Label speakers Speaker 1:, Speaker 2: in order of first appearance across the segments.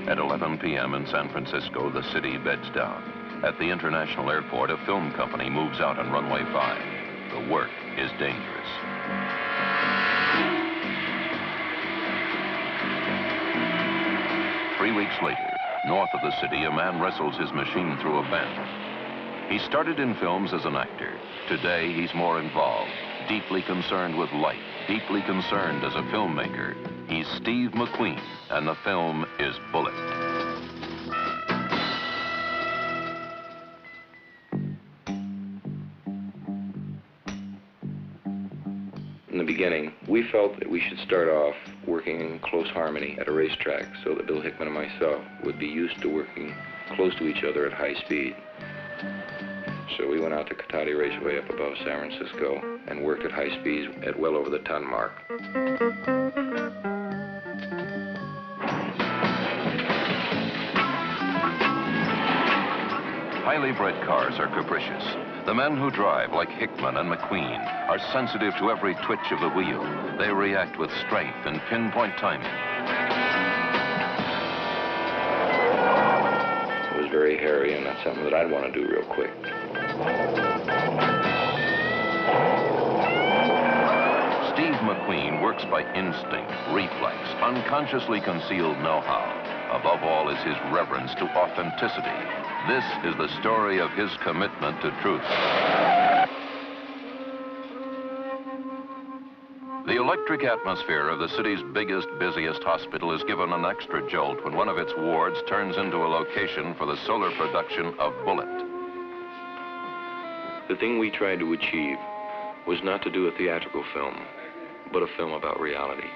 Speaker 1: At 11 p.m. in San Francisco, the city beds down. At the international airport, a film company moves out on runway 5. The work is dangerous. Three weeks later, north of the city, a man wrestles his machine through a bend. He started in films as an actor. Today, he's more involved, deeply concerned with life, deeply concerned as a filmmaker. He's Steve McQueen, and the film is Bullitt.
Speaker 2: In the beginning, we felt that we should start off working in close harmony at a racetrack so that Bill Hickman and myself would be used to working close to each other at high speed. So we went out to Cotati Raceway up above San Francisco and worked at high speeds at well over the ton mark.
Speaker 1: Highly bred cars are capricious. The men who drive, like Hickman and McQueen, are sensitive to every twitch of the wheel. They react with strength and pinpoint timing.
Speaker 2: It was very hairy, and that's something that I'd want to do real quick.
Speaker 1: Steve McQueen works by instinct, reflex, unconsciously concealed know-how. Above all is his reverence to authenticity. This is the story of his commitment to truth. The electric atmosphere of the city's biggest, busiest hospital is given an extra jolt when one of its wards turns into a location for the solar production of Bullitt.
Speaker 2: The thing we tried to achieve was not to do a theatrical film, but a film about reality.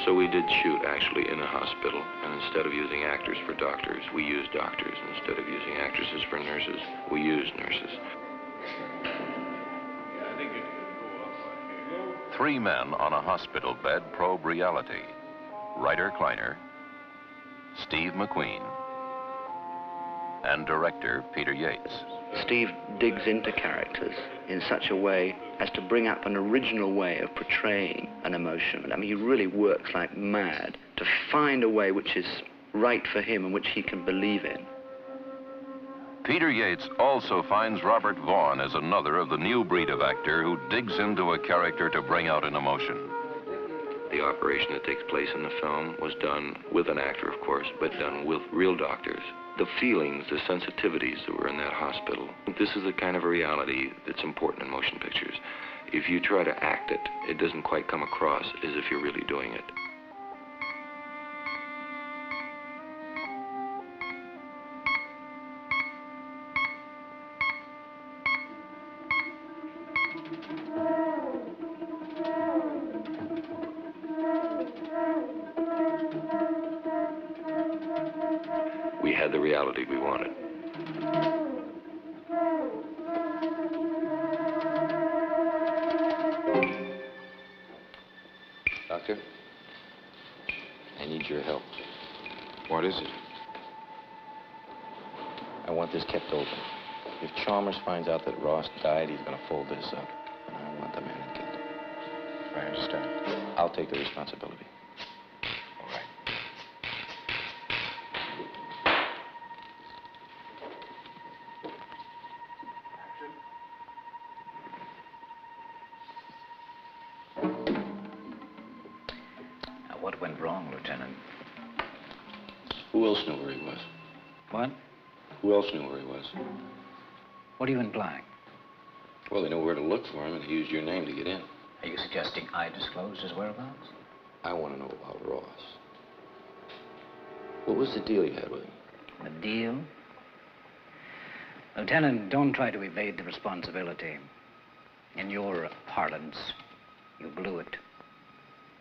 Speaker 2: So we did shoot actually in a hospital, and instead of using actors for doctors, we used doctors. Instead of using actresses for nurses, we used nurses.
Speaker 1: Three men on a hospital bed probe reality. Writer Kleiner, Steve McQueen, and director Peter Yates.
Speaker 3: Steve digs into characters in such a way as to bring up an original way of portraying an emotion. I mean, he really works like mad to find a way which is right for him and which he can believe in.
Speaker 1: Peter Yates also finds Robert Vaughn as another of the new breed of actor who digs into a character to bring out an emotion.
Speaker 2: The operation that takes place in the film was done with an actor, of course, but done with real doctors. The feelings, the sensitivities that were in that hospital, this is the kind of a reality that's important in motion pictures. If you try to act it, it doesn't quite come across as if you're really doing it. We had the reality we wanted. Doctor, I need your help.
Speaker 4: What is it?
Speaker 2: I want this kept open. If Chalmers finds out that Ross died, he's going to fold this up. And I want the man killed.
Speaker 4: I understand.
Speaker 2: I'll take the responsibility.
Speaker 4: All right.
Speaker 5: What went wrong, Lieutenant?
Speaker 2: Who else knew where he was?
Speaker 5: What?
Speaker 2: Who else knew where he was?
Speaker 5: What are you implying?
Speaker 2: Well, they know where to look for him, and he used your name to get in.
Speaker 5: Are you suggesting I disclosed his whereabouts?
Speaker 2: I want to know about Ross. What was the deal you had with him?
Speaker 5: The deal? Lieutenant, don't try to evade the responsibility. In your parlance, you blew it.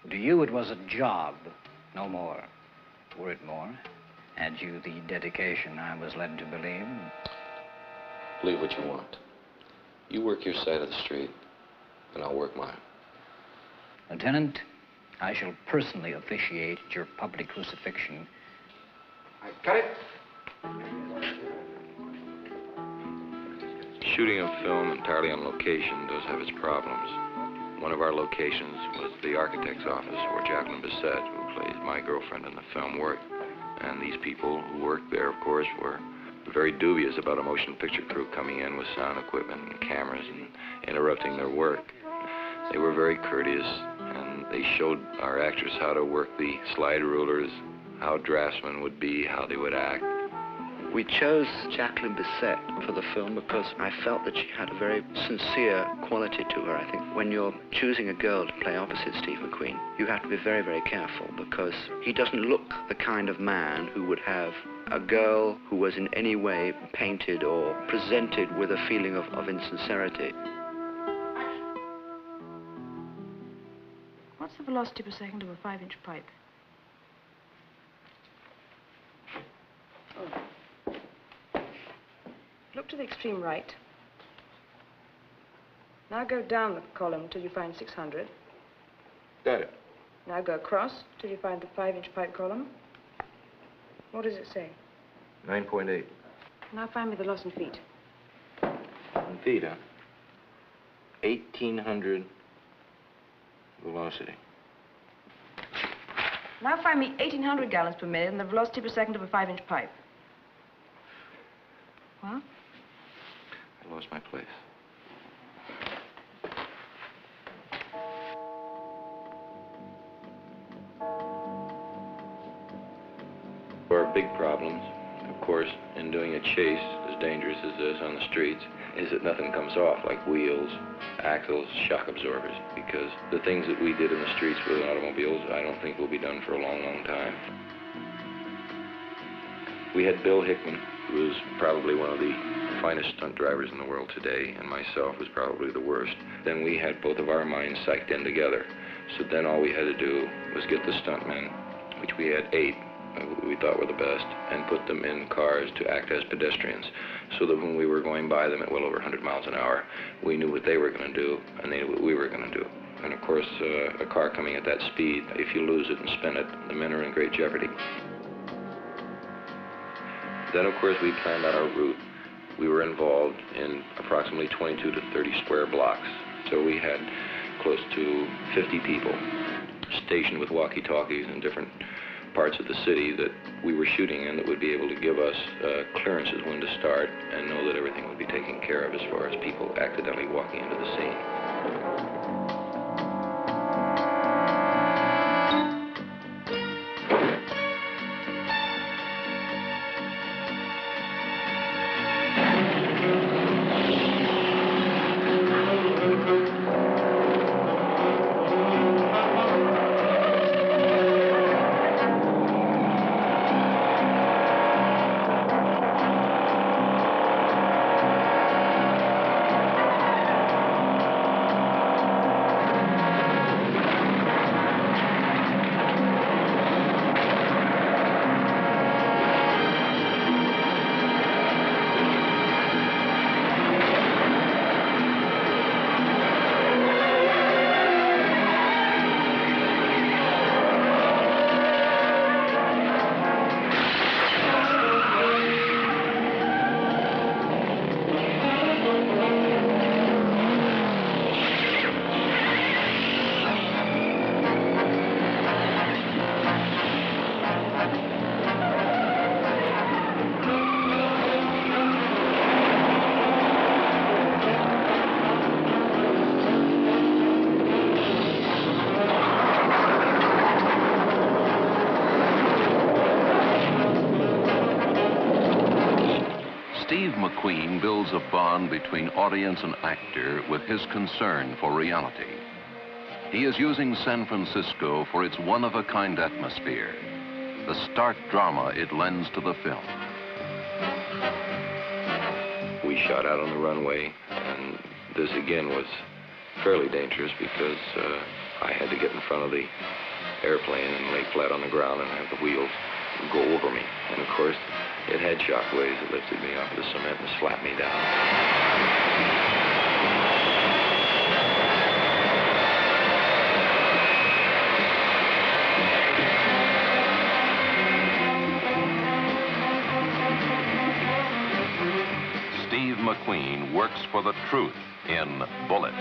Speaker 5: To you, it was a job, no more. Were it more, had you the dedication I was led to believe?
Speaker 2: Believe what you want. You work your side of the street, and I'll work mine.
Speaker 5: Lieutenant, I shall personally officiate your public crucifixion.
Speaker 2: Cut it! Shooting a film entirely on location does have its problems. One of our locations was the architect's office where Jacqueline Bisset, who plays my girlfriend in the film, worked. And these people who worked there, of course, were very dubious about a motion picture crew coming in with sound equipment and cameras and interrupting their work. They were very courteous, and they showed our actors how to work the slide rulers, how draftsmen would be, how they would act.
Speaker 3: We chose Jacqueline Bisset for the film because I felt that she had a very sincere quality to her. I think when you're choosing a girl to play opposite Steve McQueen, you have to be very, very careful, because he doesn't look the kind of man who would have a girl who was in any way painted or presented with a feeling of insincerity.
Speaker 6: What's the velocity per second of a 5-inch pipe? Oh. Look to the extreme right. Now go down the column till you find 600.
Speaker 2: Got it.
Speaker 6: Now go across till you find the 5-inch pipe column. What does it say?
Speaker 2: 9.8.
Speaker 6: Now find me the loss in feet.
Speaker 2: In feet, huh? 1,800 velocity.
Speaker 6: Now find me 1,800 gallons per minute and the velocity per second of a 5-inch pipe. What?
Speaker 2: I lost my place. Our big problems, of course, in doing a chase as dangerous as this on the streets, is that nothing comes off, like wheels, axles, shock absorbers, because the things that we did in the streets with automobiles, I don't think will be done for a long, long time. We had Bill Hickman, who was probably one of the finest stunt drivers in the world today, and myself was probably the worst. Then we had both of our minds psyched in together. So then all we had to do was get the stuntmen, which we had 8, we thought were the best, and put them in cars to act as pedestrians, so that when we were going by them at well over 100 miles an hour, we knew what they were going to do, and they knew what we were going to do. And of course, a car coming at that speed, if you lose it and spin it, the men are in great jeopardy. Then, of course, we planned out our route. We were involved in approximately 22 to 30 square blocks. So we had close to 50 people stationed with walkie-talkies in different parts of the city that we were shooting in that would be able to give us clearances when to start and know that everything would be taken care of as far as people accidentally walking into the scene.
Speaker 1: Steve McQueen builds a bond between audience and actor with his concern for reality. He is using San Francisco for its one-of-a-kind atmosphere, the stark drama it lends to the film.
Speaker 2: We shot out on the runway, and this again was fairly dangerous because I had to get in front of the airplane and lay flat on the ground and have the wheels go over me. And of course, it had shock waves that lifted me off the cement and slapped me down.
Speaker 1: Steve McQueen works for the truth in Bullitt.